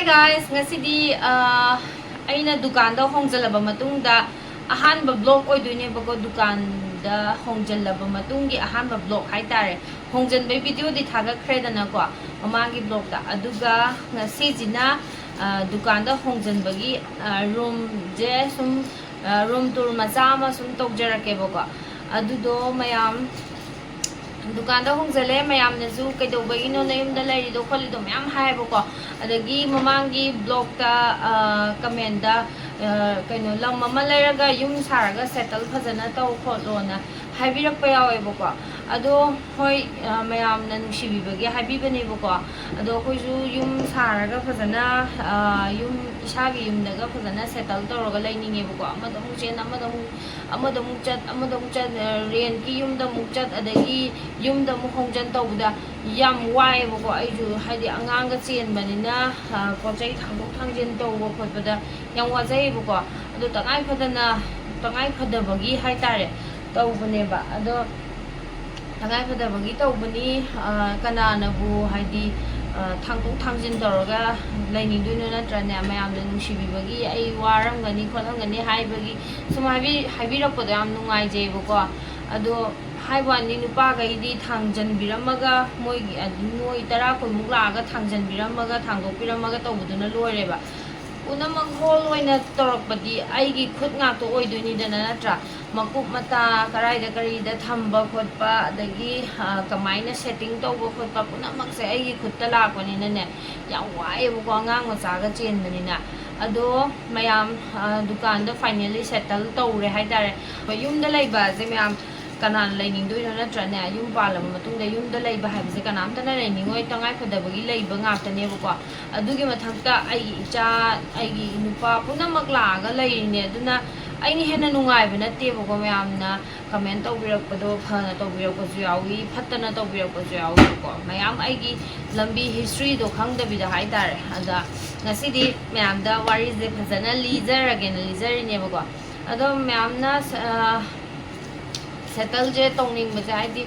guys, ngasidi aina dukanda hongjalaba matungda ahanba vlog oidoinebako dukanda hongjalaba matungi ahanba vlog haitare hongjanbai video di thagakhredana ko mamagi vlog da aduga ngasijina dukanda hongjanbagi room je sum room tour macha ma sum tokjarakebako adudo mayam dukanda hongzale mayam nazu kaidobagino na yumda lairido kholido mayam haibako adagi mamangi blog ta kamenda kaino lam mama lairaga yum saraga settle phajana taw kholona haibirakpa yawebako ado hoi mayam na nushibibagi haibibane-bako ado khoisu yum saraga phajana yum isagi yumdaga phajana settle tawraga laininge-bako amada mu chen amada mu chat ren ki yumda mu chat adagi yumda mu hongjan tawda yam wae-bako aiju haidi anganga chenbanina pochai thangdok thangjin tawba khotbada yam wajai-bako ado tangai phadabagi haitare tawbaneba ado tangai phadabagi tawbani kananabu haidi thangdok thangjin tawraga lainingdoino natrane mayamna nungsibibagi ai waramgani kholamgani haibagi sum haibirakpado yam nungaijai-bako ado haibani nupagai thangjanbiramaga moigi moi tara koimuk laaga thangjanbiramaga thangdokpiramaga tawbaduna loireba unamak hol oina tawrakpadi aigi khut ngakto oidoinidana natra makup mata karaida karida thamba khotpa adagi kamaina setting tawba khotpa punamakse aigi khutta lakpanina ne yam wae-bako angang machaga chenbanina ado mayam dukanda finally settle tawre haitare yumda leiba je mayam kanan lainingdoino natrane yum palama matungda yumda leiba haibse kanamtana lainingoi tangai phadabagi leiba ngaktanebako adugi mathakta ai icha aigi nupa punamak laaga lairine aduna aini hena nungai nattebako mayamna comment tawbirakpado phana tawbirakpasu yawi phattana tawbirakpasu yawi-bako mayam aigi lambi history do khangdabida haitare ada ngasidi mayamda warise phajana lizarinebako ado mayamna settle je tongning baje haidi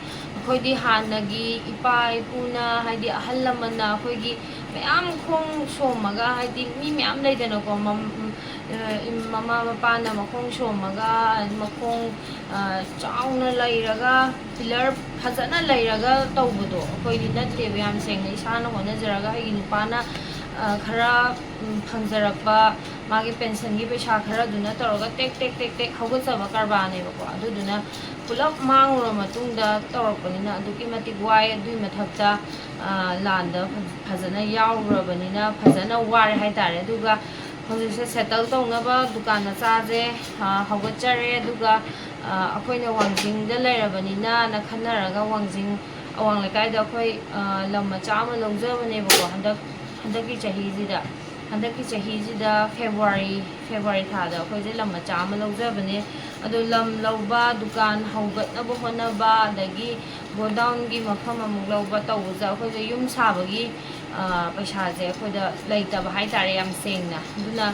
khoidi hanagi ipa ipuna haidi ahal lamana khoigi mayam khong somaga haidi mi mayam leidana ko mama mapana makhong somaga makhong chauna lairaga pillar phajana lairaga tawbudo khoidi natte yam sengna isana honajaraga haigi nupana khara phangjarakpa magi pension gi paisa khara duna tawraga tek haugatsaba karbanebako aduduna pulap mangura matungda tawrakpanina aduki matik wai adui mathakta landa phajana yaurabanina phajana ware haitare aduga hojise settle tawnaba dukan macha je haugatjare aduga akoina wangjingda leirabanina na khanaraga wangjing awang lekaida akoi lam macha ama longjabanebako handaki chahijida February thada akoije lam macha ama longjabane ado lam lauba dukan haugatnaba honaba adagi godown gi mafam amuk lauba tawuja akoije yum sabagi paisa je akoida leitaba haitare yam sengna aduna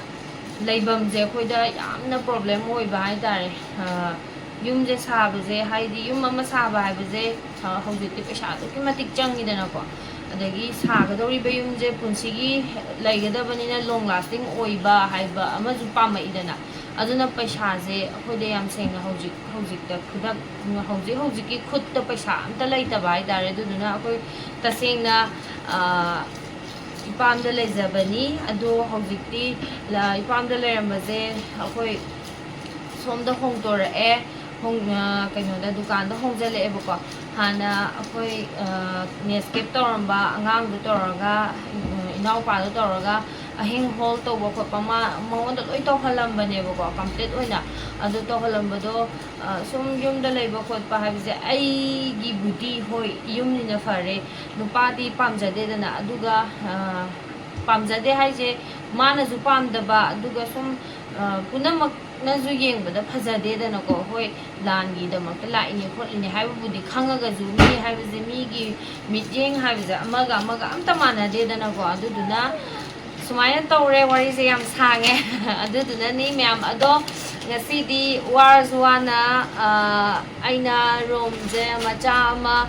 leibam je akoida yamna problem oiba haitare yum je sabaje haidi yum ama saba haibaje haujiti paisa to kimatik changidana ko adagi sagadoriba yum je punsigi laigadabani long lasting oiba haiba amaju pamaidana aduna paisa je akoide yam sengna hojikta khudak hojiki khutta paisa amta leitaba haitare aduna akoi tasengna ipamda leijabani ado hojikti ipamda leiramaje akoi somda hongtora kainoda dukanda hongjale-ebako hana akoi Netscape tawramba angangdu tawraga inawpado tawraga ahing hol tawba khotpa maonda loi tawhalambane-bako complete oina adu tawhalambado sum yumda leiba khotpa haibise aigi budi hoi yumnina fare nupadi pamjadedana aduga pamjade haije manasu pamdaba aduga sum punamak nazu yengbada phajadedana ko hoi langi damakta laini khotini haibudi khangagaju mi haibise migi mityeng haibise amaga amta manadedana ko aduduna sumaya tawre warise yam sange aduduna ni myam ado ngasidi warzuana aina room je macha ama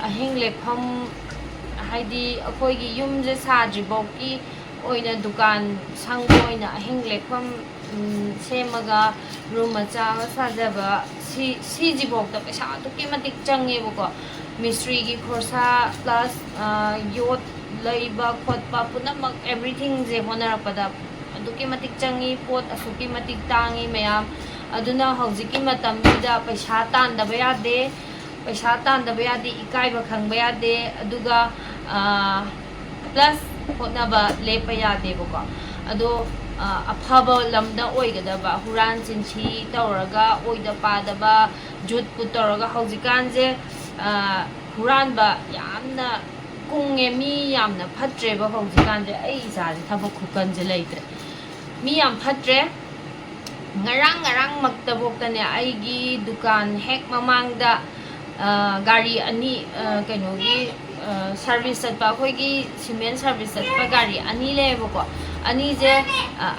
ahing lepham haidi akhoi gi yum je sa ji bok ki ꯑꯣꯏꯅ ꯗꯨꯀꯥꯟ ꯁꯪꯕ ꯑꯣꯏꯅ ꯑꯍꯤꯡ ꯂꯦꯛꯐꯝ ꯁꯦꯝꯃꯒ room ꯃꯆꯥ ꯑꯃ ꯁꯥꯖꯕ ꯁꯤꯁꯤꯐꯥꯎꯗ ꯄꯩꯁꯥ ꯑꯗꯨꯛꯀꯤ ꯃꯇꯤꯛ ꯆꯪꯉꯦꯕꯀꯣ ꯃꯤꯁꯇ꯭ꯔꯤꯒꯤ ꯈꯣꯔꯁꯥ ꯄ꯭ꯂꯁ ꯌꯣꯠ ꯂꯩꯕ ꯈꯣꯠꯄ ꯄꯨꯝꯅꯃꯛ ꯑꯦꯚ꯭ꯔꯤꯊꯤꯡꯁꯦ ꯍꯣꯠꯅꯔꯛꯄꯗ ꯑꯗꯨꯛꯀꯤ ꯃꯇꯤꯛ ꯆꯪꯉꯤ ꯄꯣꯠ ꯑꯁꯨꯛꯀꯤ ꯃꯇꯤꯛ ꯇꯥꯡꯉꯤ ꯃꯌꯥꯝ ꯑꯗꯨꯅ ꯍꯧꯖꯤꯛꯀꯤ ꯃꯇꯝꯁꯤꯗ ꯄꯩꯁా ꯇꯥꯟꯗꯕ ꯌꯥꯗꯦ ꯄꯩꯁా ꯇꯥꯟꯗꯕ ꯌꯥꯗꯦ ꯏꯀꯥꯏꯕ ꯈꯪꯕ ꯌꯥꯗꯦ ꯑꯗꯨꯒ ꯄ꯭ꯂꯁ ꯍꯣꯠꯅꯕ ꯂꯦꯞꯄ ꯌꯥꯗꯦꯕꯀꯣ ꯑꯗꯣ ꯑꯐꯕ ꯂꯝꯗ ꯑꯣꯏꯒꯗꯕ ꯍꯨꯔꯥꯟ ꯆꯤꯟꯊꯤ ꯇꯧꯔꯒ ꯑꯣꯏꯗ ꯄꯥꯗꯕ ꯖꯨꯠꯄꯨ ꯇꯧꯔꯒ ꯍꯧꯖꯤꯛꯀꯥꯟꯁꯦ ꯍꯨꯔꯥꯟꯕ ꯌꯥꯝꯅ ꯀꯨꯡꯉꯦ ꯃꯤ ꯌꯥꯝꯅ ꯐꯠꯇ꯭ꯔꯦꯕ ꯍꯧꯖꯤꯛꯀꯥꯟꯁꯦ ꯑꯩ ꯏꯆꯥꯁꯦ ꯊꯕꯛ ꯈꯨꯀꯟꯁꯦ ꯂꯩꯇ꯭ꯔꯦ ꯃꯤ ꯌꯥꯝ ꯐꯠꯇ꯭ꯔꯦ ꯉꯔꯥꯡꯃꯛꯇꯐꯥꯎꯇꯅꯦ ꯑꯩꯒꯤ ꯗꯨꯀꯥꯟ ꯍꯦꯛ ꯃꯃꯥꯡꯗ ꯒꯥꯔꯤ ꯑꯅꯤ ꯀꯩꯅꯣꯒꯤ ꯁꯥꯔꯚꯤꯁ ꯆꯠꯄ ꯑꯩꯈꯣꯏꯒꯤ ꯁꯤꯃꯦꯟ ꯁꯥꯔꯚꯤꯁ ꯆꯠꯄ ꯒꯥꯔꯤ ꯑꯅꯤ ꯂꯩꯌꯦꯕꯀꯣ ꯑꯅꯤꯁꯦ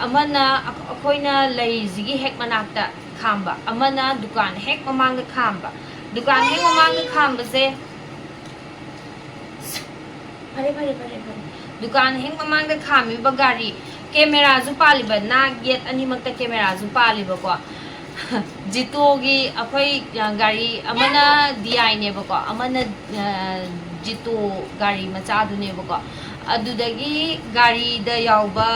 ꯑꯃꯅ ꯑꯩꯈꯣꯏꯅ ꯂꯩꯔꯤꯁꯤꯒꯤ ꯍꯦꯛ ꯃꯅꯥꯛꯇ ꯈꯥꯝꯕ ꯑꯃꯅ ꯗꯨꯀꯥꯟ ꯍꯦꯛ ꯃꯃꯥꯡꯗ ꯈꯥꯝꯕ ꯗꯨꯀꯥꯟ ꯍꯦꯛ ꯃꯃꯥꯡꯗ ꯈꯥꯝꯕꯁꯦ ꯐꯔꯦ ꯗꯨꯀꯥꯟ ꯍꯦꯛ ꯃꯃꯥꯡꯗ ꯈꯥꯝꯃꯤꯕ ꯒꯥꯔꯤ ꯀꯦꯃꯦꯔꯥꯁꯨ ꯄꯥꯜꯂꯤꯕ ꯒꯦꯠ ꯑꯅꯤꯃꯛꯇ ꯀꯦꯃꯦꯔꯥꯁꯨ ꯄꯥꯜꯂꯤꯕꯀꯣ ꯖꯤꯇꯣꯒꯤ ꯑꯩꯈꯣই ꯒꯥꯔꯤ ꯑꯃꯅ DI-ꯅꯦꯕꯀꯣ ꯑꯃꯅ ꯖꯤꯇꯣ ꯒꯥꯔꯤ ꯃꯆꯥꯗꯨꯅꯦꯕꯀꯣ ꯑꯗꯨꯗꯒꯤ ꯒꯥꯔꯤꯗ ꯌꯥꯎꯕ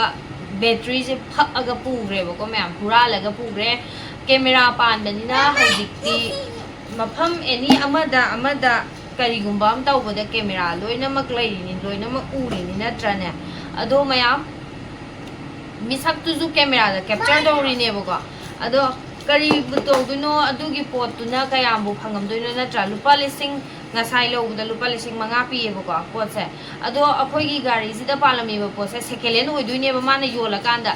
ꯕꯦꯇ꯭ꯔꯤꯁꯦ ꯐꯛꯑꯒ ꯄꯨꯈ꯭ꯔꯦꯕꯀꯣ ꯃꯌꯥꯝ ꯍꯨꯔꯥꯜꯂꯒ ꯄꯨꯈ꯭ꯔꯦ ꯀꯦꯃꯦꯔꯥ ꯄꯥꯟꯕꯅꯤꯅ ꯍꯧꯖꯤꯛꯇꯤ ꯃꯐꯝ ꯑꯦꯅꯤ ꯑꯃꯗ ꯀꯔꯤꯒꯨꯝꯕ ꯑꯃ ꯇꯧꯕꯗ ꯀꯦꯃꯦꯔꯥ ꯂꯣꯏꯅꯃꯛ ꯂꯩꯔꯤꯅꯤ ꯂꯣꯏꯅꯃꯛ ꯎꯔꯤꯅꯤ ꯅꯠꯇ꯭ꯔꯅꯦ ꯑꯗꯣ ꯃꯌꯥꯝ ꯃꯤꯁꯛꯇꯨꯁꯨ ꯀꯦꯃꯦꯔꯥꯗ ꯀꯦꯞꯆꯔ ꯇꯧꯔꯤꯅꯦꯕꯀꯣ ꯑꯗꯣ ꯀꯔꯤꯕꯨ ꯇꯧꯗꯣꯏꯅꯣ ꯑꯗꯨꯒꯤ ꯄꯣꯠꯇꯨꯅ ꯀꯌꯥꯝꯕꯨ ꯐꯪꯉꯝꯗꯣꯏꯅೋ ꯅꯠꯇ꯭ꯔꯥ ꯂꯨꯄꯥ ꯂꯤꯁꯤꯡ ꯉꯁꯥꯏ ꯂꯧꯕꯗ ꯂꯨꯄꯥ ꯂꯤꯁꯤꯡ 5 ꯄꯤꯌꯦꯕꯀꯣ ꯄꯣꯠꯁꯦ ꯑꯗꯣ ꯑꯩꯈꯣꯏꯒꯤ ꯒꯥꯔꯤꯁꯤꯗ ꯄꯥꯜꯂꯝꯃꯤꯕ ꯄꯣꯠꯁꯦ ꯁꯦꯀꯦꯟ ꯍꯦꯟ ꯑꯣꯏꯗꯣꯏꯅꯦꯕ ꯃꯥꯅ ꯌꯣꯜꯂꯀꯥꯟꯗ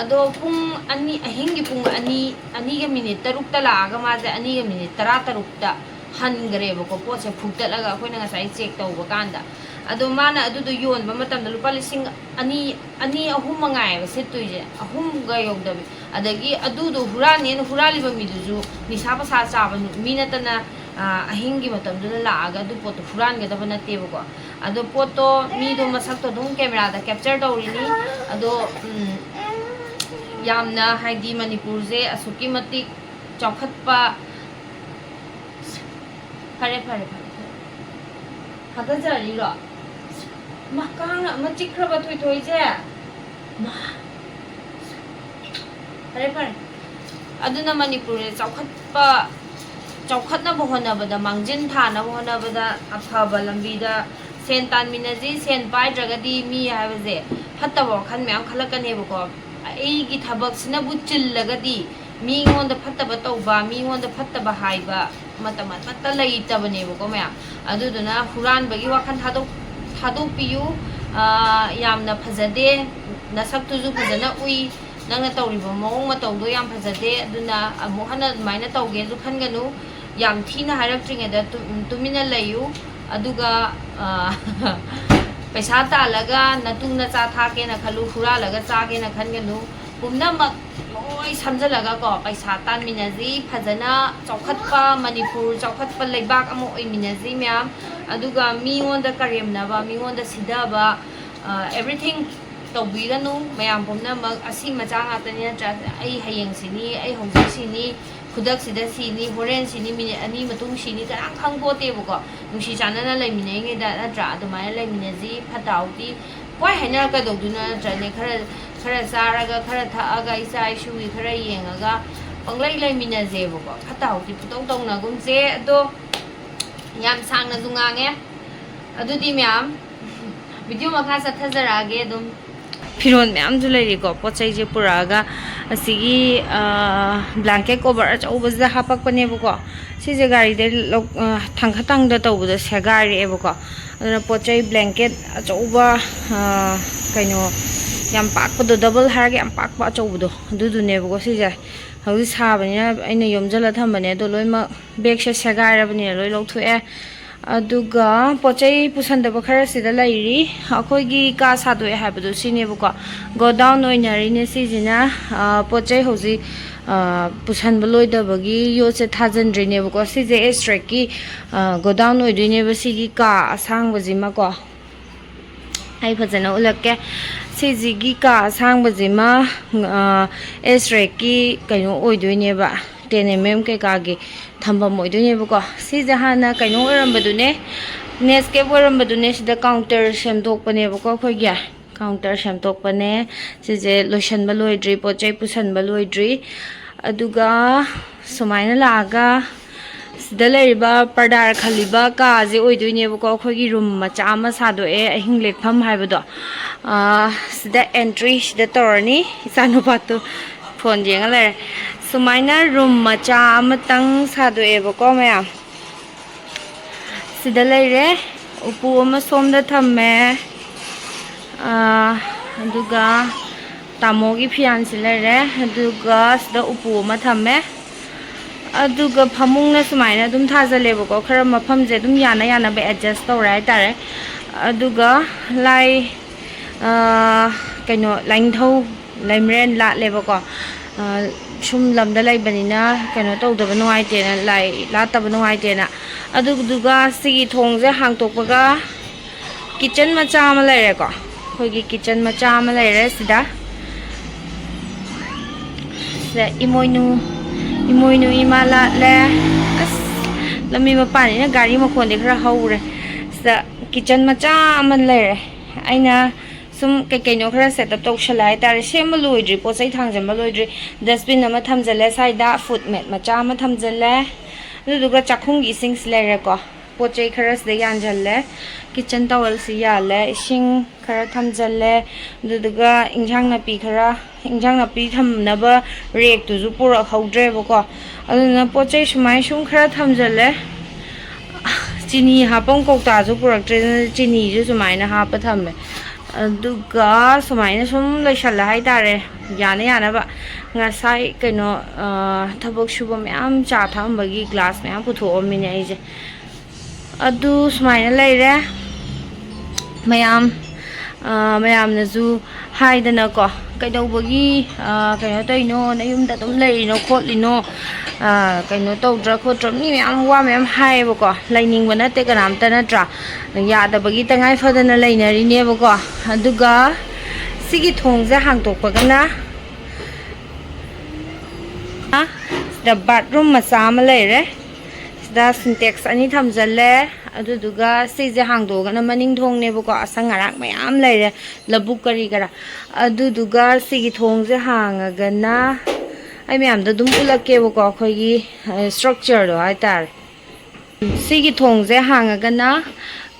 ꯑꯗꯣ ꯄꯨꯡ ꯑꯍꯤꯡꯒꯤ ꯄꯨꯡ 2ꯒ ꯃꯤꯅꯤꯠ 3ꯇ ꯂꯥꯛꯑꯒ ꯃꯥꯁꯦ 2ꯒ ꯃꯤꯅꯤꯠ 13ꯇ ꯍꯟꯈ꯭ꯔꯦꯕꯀꯣ ꯄꯣꯠꯁꯦ ꯐꯨꯛꯇꯠꯂꯒ ꯑꯩꯈꯣꯏꯅ ꯉꯁꯥꯏ ꯆꯦꯛ ꯇꯧꯕ ꯀꯥꯟꯗ ꯑꯗꯣ ꯃꯥꯅ ꯑꯗꯨꯗꯣ ꯌꯣꯟꯕ ꯃꯇꯝꯗ ꯂꯨꯄꯥ ꯂꯤꯁꯤꯡ 2-3 ꯃꯉꯥꯏꯑꯕ ꯁꯤꯠꯇꯣꯏꯁꯦ 3ꯒ ꯌꯧꯗꯕꯤ ꯑꯗꯒꯤ ꯑꯗꯨꯗꯣ ꯍꯨꯔꯥꯜꯂꯤꯕ ꯃꯤꯗꯨꯁꯨ ꯅꯤꯁꯥ ꯄꯁꯥ ꯆꯥꯕ ꯃꯤ ꯅꯠꯇꯅ ꯑꯍꯤꯡꯒꯤ ꯃꯇꯝꯗꯨꯗ ꯂꯥꯛꯑꯒ ꯑꯗꯨ ꯄꯣꯠꯇꯣ ꯍꯨꯔꯥꯟꯒꯗꯕ ꯅꯠꯇꯦꯕꯀꯣ ꯑꯗꯣ ꯄꯣꯠꯇꯣ ꯃꯤꯗꯣ ꯃꯁꯛꯇꯣ ꯑꯗꯨꯝ ꯀꯦꯃꯦꯔꯥꯗ ꯀꯦꯞꯆꯔ ꯇꯧꯔꯤꯅꯤ ꯑꯗꯣ ꯌꯥꯝꯅ ꯍꯥꯏꯗꯤ ꯃꯅꯤꯄꯨꯔꯁꯦ ꯑꯁꯨꯛꯀꯤ ꯃꯇꯤꯛ ꯆꯥꯎꯈꯠꯄ ꯐꯔꯦ ꯍꯥꯒꯠꯆꯔꯤꯔꯣ ꯀꯥꯡꯅ ꯑꯃ ꯆꯤꯛꯈ꯭ꯔꯕ ꯊꯣꯏꯊꯣꯏꯁꯦ ꯐꯔꯦ ꯑꯗꯨꯅ ꯃꯅꯤꯄꯨꯔꯁꯦ ꯆꯥꯎꯈꯠꯅꯕ ꯍꯣꯠꯅꯕꯗ ꯃꯥꯡꯖꯤꯟ ꯊꯥꯅꯕ ꯍꯣꯠꯅꯕꯗ ꯑꯐꯕ ꯂꯝꯕꯤꯗ ꯁꯦꯟ ꯇꯥꯟꯃꯤꯟꯅꯁꯤ ꯁꯦꯟ पाइद्रगदी मी हाबजे फत्तब वखन म्याम खलकनेबको अईगी थबकसिनबु चिल्लगदी मीगोंद फत्तब तौबा मीगोंद फत्तब हाइबा मतम मत्त लैतबनेबको म्याम अदुदुना हुरानबगी वखन थादोपियु यामना फजदे नसक्तुजु फजना उई नंगना तौरिबो मओंग मतौदो याम फजदे अदुना अमुक हना दुमाइना तौगेजु खनगनु याम थीना हारक्त्रिङेदा तुमिना लैयु अदुगा पैसा तालगा नतु नचा थाकेना खलु हुरालगा चागेना खनगनु पुमनमक लोय समजलगा को पैसा तानमिनजी फजना चौखतपा मणिपुर चौखतपा लेबाक अमो ओइमिनजी म्याम अदुगा मिओंदा करेमनाबा मिओंदा सिदाबा एवरीथिंग तौबीरनु मयाम पुमनमक असि मचा ngaतनि नत्रा आई हयेंसिनी आई हौजिसिनी खुदक सिदा सिनी होरेन सिनी मिनिट 2 मतुंग सिनी करा खंगपोतेबको नुसी चानना लैमिनेंगेदा नत्रा अदुमाय लैमिनेजी फताउती क्वाय हैना कदौदुना नत्राने खरा चारागा खरा थाआगा इसा इशुगी खरा येंगागा पंगलै लैमिनेजेबको फताउती फुतौ तौनागुमजे अदो याम सांगना जुंगांगे अदुदी म्याम वीडियो मखा सथजरागे अदुम फिरोन मैम लेको पोचे पुरागा ब्लैंकेट कवर अचौबद हापकनेबको सिजे गाड़ी थांखतंग तौबद सेगारेबको पोचे ब्लैंकेट अचौब कहीं याम पाकपदो डबल हारगे याम पाकप अचौबदो अदुदुनेबको सिजे हौजि साबनिना अइना योमजला थंबने अदो लोइमा बैग से सेगारबनिना लोइ लौथोए अदुगा पोचे पुसंदब खरा सिदा लैरी अखोइगी का सादोए हाबदो सिनेबको गोडाउन ओइनारिने सिजिना पोचे हौजि पुसंब लोइदबगी योसे थाजनद्रिनेबको सिजे एस्ट्रेक की गोडाउन ओइदिनेब सिगी का असांगबजिमाको ꯑꯩ ꯐꯖꯅ ꯎꯠꯂꯛꯀꯦ ꯁꯤꯁꯤꯒꯤ ꯀꯥ ꯑꯁꯥꯡꯕꯁꯤꯃ ꯑꯦꯁ-ꯔꯦꯛꯀꯤ ꯀꯩꯅꯣ ꯑꯣꯏꯗꯣꯏꯅꯦꯕ 10mm ꯀꯩꯀꯥꯒꯤ ꯊꯝꯐꯝ ꯑꯣꯏꯗꯣꯏꯅꯦꯕꯀꯣ ꯁꯤꯁꯦ ꯍꯥꯟꯅ ꯀꯩꯅꯣ ꯑꯣꯏꯔꯝꯕꯗꯨꯅꯦ ꯅꯦꯁꯀꯦꯞ ꯑꯣꯏꯔꯝꯕꯗꯨꯅꯦ ꯁꯤꯗ ꯀꯥꯎꯟꯇꯔ ꯁꯦꯝꯗꯣꯛꯄꯅꯦꯕꯀꯣ ꯑꯩꯈꯣꯏꯒꯤ ꯀꯥꯎꯟꯇꯔ ꯁꯦꯝꯗꯣꯛꯄꯅꯦ ꯁꯤꯁꯦ ꯂꯣꯏꯁꯟꯕ ꯂꯣꯏꯗ꯭ꯔꯤ ꯄꯣꯠ ꯆꯩ ꯄꯨꯁꯟꯕ ꯂꯣꯏꯗ꯭ꯔꯤ ꯑꯗꯨꯒ ꯁꯨꯃꯥꯏꯅ ꯂꯥꯛꯑꯒ ꯁꯤꯗ ꯂꯩꯔꯤꯕ ꯄꯔꯗꯥꯔ ꯈꯜꯂꯤꯕ ꯀꯥꯁꯦ ꯑꯣꯏꯗꯣꯏꯅꯦꯕꯀꯣ ꯑꯩꯈꯣꯏꯒꯤ ꯔꯨꯝ ꯃꯆꯥ ꯑꯃ ꯁꯥꯗꯣꯛꯑꯦ ꯑꯍꯤꯡ ꯂꯦꯛꯐꯝ ꯍꯥꯏꯕꯗꯣ ꯁꯤꯗ ꯑꯦꯟꯇ꯭ꯔꯤ ꯁꯤꯗ ꯇꯧꯔꯅꯤ ꯏꯆꯥꯅꯨꯄꯥꯗꯣ ꯐꯣꯟ ꯌꯦꯡꯉ ꯂꯩꯔꯦ ꯁꯨꯃꯥꯏꯅ ꯔꯨꯝ ꯃꯆꯥ ꯑꯃꯇꯪ ꯁꯥꯗꯣꯛꯑꯦꯕꯀꯣ ꯃꯌꯥꯝ ꯁꯤꯗ ꯂꯩꯔꯦ ꯎꯄꯨ ꯑꯃ ꯁꯣꯝꯗ ꯊꯝꯃꯦ ꯑꯗꯨꯒ ꯇꯥꯃꯣꯒꯤ ꯐꯤꯌꯥꯟꯁꯤ ꯂꯩꯔꯦ ꯑꯗꯨꯒ ꯁꯤꯗ ꯎꯄꯨ ꯑꯃ ꯊꯝꯃꯦ ꯑꯗꯨꯒ ꯐꯃꯨꯡꯅ ꯁꯨꯃꯥꯏꯅ ꯑꯗꯨꯝ ꯊꯥꯖꯜꯂꯦꯕꯀꯣ ꯈꯔ ꯃꯐꯝꯁꯦ ꯑꯗꯨꯝ ꯌꯥꯅ ꯌꯥꯅꯕ ꯑꯦꯗꯖꯁ ꯇꯧꯔꯦ ꯍꯥꯏꯇꯥꯔꯦ ꯑꯗꯨꯒ ꯀꯩꯅꯣ ꯂꯥꯏꯅꯤꯡꯊꯧ ꯂꯩꯃꯔꯦꯟ ꯂꯥꯠꯂꯦꯕꯀꯣ ꯁꯨꯝ ꯂꯝꯗ ꯂꯩꯕꯅꯤꯅ ꯀꯩꯅꯣ ꯇꯧꯗꯕ ꯅꯨꯡꯉꯥꯏꯇꯦꯅ ꯂꯥꯏ ꯂꯥꯠꯇꯕ ꯅꯨꯡꯉꯥꯏꯇꯦꯅ ꯑꯗꯨꯗꯨꯒ ꯁꯤꯒꯤ ꯊꯣꯡꯁꯦ ꯍꯥꯡꯇꯣꯛꯄꯒ ꯀꯤꯠꯆꯟ ꯃꯆꯥ ꯑꯃ ꯂꯩꯔꯦꯀꯣ ꯑꯩꯈꯣꯏꯒꯤ ꯀꯤꯠꯆꯟ ꯃꯆꯥ ꯑꯃ ꯂꯩꯔꯦ ꯁꯤꯗ ꯏꯃꯣꯏꯅꯨ ꯏꯃꯥ ꯂꯥꯠꯂꯦ ꯑꯁ ꯂꯝꯕꯤ ꯃꯄꯥꯟꯅꯤꯅ ꯒꯥꯔꯤ ꯃꯈꯣꯟꯗꯤ ꯈꯔ ꯍꯧꯔꯦ ꯁꯤꯗ ꯀꯤꯠꯆꯟ ꯃꯆꯥ ꯑꯃ ꯂꯩꯔꯦ ꯑꯩꯅ ꯁꯨꯝ ꯀꯩꯀꯩꯅꯣ ꯈꯔ ꯁꯦꯠꯑꯞ ꯇꯧꯁꯜꯂꯦ ꯍꯥꯏꯇꯥꯔꯦ ꯁꯦꯝꯕ ꯂꯣꯏꯗ꯭ꯔꯤ ꯄꯣꯠ ꯆꯩ ꯊꯥꯡꯖꯟꯕ ꯂꯣꯏꯗ꯭ꯔꯤ ꯗꯁꯕꯤꯟ ꯑꯃ ꯊꯝꯖꯤꯜꯂꯦ ꯁ꯭ꯋꯥꯏꯗ ꯐꯨꯗ ꯃꯦꯠ ꯃꯆꯥ ꯑꯃ ꯊꯝꯖꯤꯜꯂꯦ ꯑꯗꯨꯗꯨꯒ ꯆꯥꯛꯈꯨꯝꯒꯤ ꯏꯁꯤꯡꯁꯤ ꯂꯩꯔꯦꯀꯣ ꯄꯣꯠ ꯆꯩ ꯈꯔ ꯁꯤꯗ ꯌꯥꯟꯁꯤꯜꯂꯦ ꯀꯤꯠꯆꯟ ꯇꯥꯋꯦꯜꯁꯤ ꯌꯥꯜꯂꯦ ꯏꯁꯤꯡ ꯈꯔ ꯊꯝꯖꯤꯜꯂꯦ ꯑꯗꯨꯗꯨꯒ ꯏꯟꯖꯥꯡ ꯅꯥꯄꯤ ꯊꯝꯅꯕ ꯔꯦꯛꯇꯨꯁꯨ ꯄꯨꯔꯛꯍꯧꯗ꯭ꯔꯦꯕꯀꯣ ꯑꯗꯨꯅ ꯄꯣꯠ ꯆꯩ ꯁꯨꯃꯥꯏ ꯁꯨꯝꯈꯔ ꯊꯝꯖꯤꯜꯂꯦ ꯆꯤꯅꯤ ꯍꯥꯞꯄꯝ ꯀꯧꯇꯥꯁꯨ ꯄꯨꯔꯛꯇ꯭ꯔꯦꯗꯅ ꯆꯤꯅꯤꯁꯨ ꯁꯨꯃꯥꯏꯅ ꯍꯥꯞꯄ ꯊꯝꯃꯦ ꯑꯗꯨꯒ ꯁꯨꯃꯥꯏꯅ ꯁꯨꯝ ꯂꯩꯁꯜꯂꯦ ꯍꯥꯏꯇꯥꯔꯦ ꯌꯥꯅ ꯌꯥꯅꯕ ꯉꯁꯥꯏ ꯀꯩꯅꯣ ꯊꯕꯛ ꯁꯨꯕ ꯃꯌꯥꯝ ꯆꯥ ꯊꯛꯑꯝꯕꯒꯤ ꯒ꯭ꯂꯥꯁ ꯃꯌꯥꯝ ꯄꯨꯊꯣꯛꯑꯝꯃꯤꯅꯦ ꯑꯩꯁꯦ ꯑꯗꯨ ꯁꯨꯃꯥꯏꯅ ꯂꯩꯔꯦ ꯃꯌꯥꯝꯅꯁꯨ ꯍꯥꯏꯗꯅꯀꯣ ꯀꯩꯗꯧꯕꯒꯤ ꯀꯩꯅꯣ ꯇꯧꯔꯤꯅꯣ ꯅꯌꯨꯝꯗ ꯑꯗꯨꯝ ꯂꯩꯔꯤꯅꯣ ꯈꯣꯠꯂꯤꯅோ ꯀꯩꯅꯣ ꯇꯧꯗ꯭ꯔꯥ ꯈꯣꯠꯇ꯭ꯔꯥ ꯃꯤ ꯃꯌꯥꯝ ꯋꯥ ꯃꯌꯥꯝ ꯍꯥꯏꯌꯦꯕꯀோ ꯂꯩꯅꯤꯡꯕ ꯅꯠꯇꯦ ꯀꯅꯥꯝꯇ ꯅꯠꯇ꯭ꯔꯥ ꯌꯥꯗꯕꯒꯤ ꯇꯉꯥꯏ ꯐꯗꯅ ꯂꯩꯅꯔꯤꯅꯦꯕꯀோ ꯑꯗꯨꯒ ꯁꯤꯒꯤ ꯊꯣꯡꯁꯦ ꯍꯥꯡꯇꯣꯛꯄꯒꯅ ꯁꯤꯗ ꯕꯥꯠꯔꯨꯝ ꯃꯆꯥ ꯑꯃ ꯂꯩꯔꯦ ꯁꯤꯗ ꯁꯤꯟꯇꯦꯛꯁ ꯑꯅꯤ ꯊꯝꯖꯤꯜꯂꯦ ꯑꯗꯨꯗꯨꯒ ꯁꯤꯁꯦ ꯍꯥꯡꯗꯣꯛꯑꯒꯅ ꯃꯅꯤꯡ ꯊꯣꯡꯅꯦꯕꯀꯣ ꯑꯁꯪ ꯑꯔꯥꯛ ꯃꯌꯥꯝ ꯂꯩꯔꯦ ꯂꯧꯕꯨꯛ ꯀꯔꯤ ꯀꯔꯥ ꯑꯗꯨꯗꯨꯒ ꯁꯤꯒꯤ ꯊꯣꯡꯁꯦ ꯍꯥꯡꯉꯒꯅ ꯑꯩ ꯃꯌꯥꯝꯗꯣ ꯑꯗꯨꯝ ꯎꯠꯂꯛꯀꯦꯕꯀꯣ ꯑꯩꯈꯣꯏꯒꯤ ꯁ꯭ꯇ꯭ꯔꯛꯆꯔꯗꯣ ꯍꯥꯏꯇꯥꯔꯦ ꯁꯤꯒꯤ ꯊꯣꯡꯁꯦ ꯍꯥꯡꯉꯒꯅ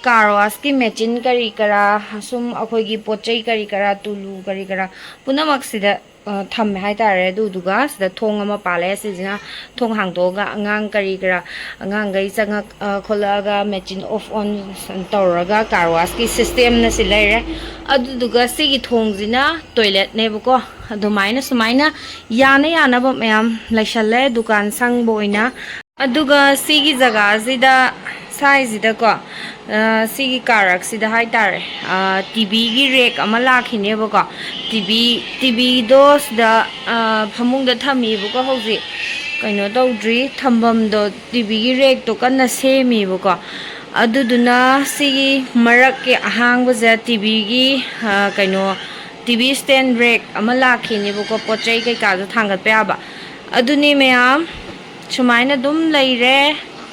ꯀꯥꯔꯋꯥꯁꯀꯤ ꯃꯦꯆꯤꯟ ꯀꯔꯤ ꯀꯔꯥ ꯁꯨꯝ ꯑꯩꯈꯣꯏꯒꯤ ꯄꯣꯠ ꯆꯩ ꯀꯔꯤ ꯀꯔꯥ ꯇꯨꯂꯨ ꯀꯔꯤ ꯀꯔꯥ ꯄꯨꯝꯅꯃꯛ ꯁꯤꯗ ꯊꯝꯃꯦ ꯍꯥꯏꯇꯥꯔꯦ ꯑꯗꯨꯗꯨꯒ ꯁꯤꯗ ꯊꯣꯡ ꯑꯃ ꯄꯥꯜꯂꯦ ꯁꯤꯁꯤꯅ ꯊꯣꯡ ꯍꯥꯡꯗꯣꯛꯑꯒ ꯑꯉꯥꯡ ꯀꯔꯤ ꯀꯔꯥ ꯑꯉꯥꯡꯈꯩ ꯆꯪꯉꯛ ꯈꯣꯠꯂꯛꯑꯒ ꯃꯦꯆꯤꯟ ꯑꯣꯐ ꯑꯣꯟ ꯇꯧꯔꯒ ꯀꯥꯔꯋꯥꯁꯀꯤ ꯁꯤꯁꯇꯦꯝꯅ ꯁꯤ ꯂꯩꯔꯦ ꯑꯗꯨꯗꯨꯒ ꯁꯤꯒꯤ ꯊꯣꯡꯁꯤꯅ ꯇꯣꯏꯂꯦꯠꯅꯦꯕꯀꯣ ꯑꯗꯨꯃꯥꯏꯅ ꯁꯨꯃꯥꯏꯅ ꯌꯥꯅ ꯌꯥꯅꯕ ꯃꯌꯥꯝ ꯂꯩꯁꯜꯂꯦ ꯗꯨꯀꯥꯟ ꯁꯪꯕ ꯑꯣꯏꯅ ꯑꯗꯨꯒ ꯁꯤꯒꯤ ꯖꯒꯥꯁꯤꯗ ꯁꯥꯏꯁꯤꯗꯀꯣ ꯁꯤꯒꯤ ꯀꯥꯔꯛꯁꯤꯗ ꯍꯥꯏꯇꯥꯔꯦ ꯇꯤꯚꯤꯒꯤ ꯔꯦꯛ ꯑꯃ ꯂꯥꯛꯈꯤꯅꯦꯕꯀꯣ ꯇꯤꯚꯤꯗꯣ ꯁꯤꯗ ꯐꯃꯨꯡꯗ ꯊꯝꯃꯤꯕꯀꯣ ꯍꯧꯖꯤꯛ ꯀꯩꯅꯣ ꯇꯧꯗ꯭ꯔꯤ ꯊꯝꯐꯝꯗꯣ ꯇꯤꯚꯤꯒꯤ ꯔꯦꯛꯇꯣ ꯀꯟꯅ ꯁꯦꯝꯃꯤꯕꯀꯣ ꯑꯗꯨꯗꯨꯅ ꯁꯤꯒꯤ ꯃꯔꯛꯀꯤ ꯑꯍꯥꯡꯕꯁꯦ ꯇꯤꯚꯤꯒꯤ ꯀꯩꯅꯣ ꯇꯤꯚꯤ ꯁ꯭ꯇꯦꯟ ꯔꯦꯛ ꯑꯃ ꯂꯥꯛꯈꯤꯅꯦꯕꯀꯣ ꯄꯣꯠ ꯆꯩ ꯀꯩꯀꯥꯁꯨ ꯊꯥꯡꯒꯠꯄ ꯌꯥꯕ ꯑꯗꯨꯅꯤ ꯃꯌꯥꯝ ꯁꯨꯃꯥꯏꯅ ꯑꯗꯨꯝ ꯂꯩꯔꯦ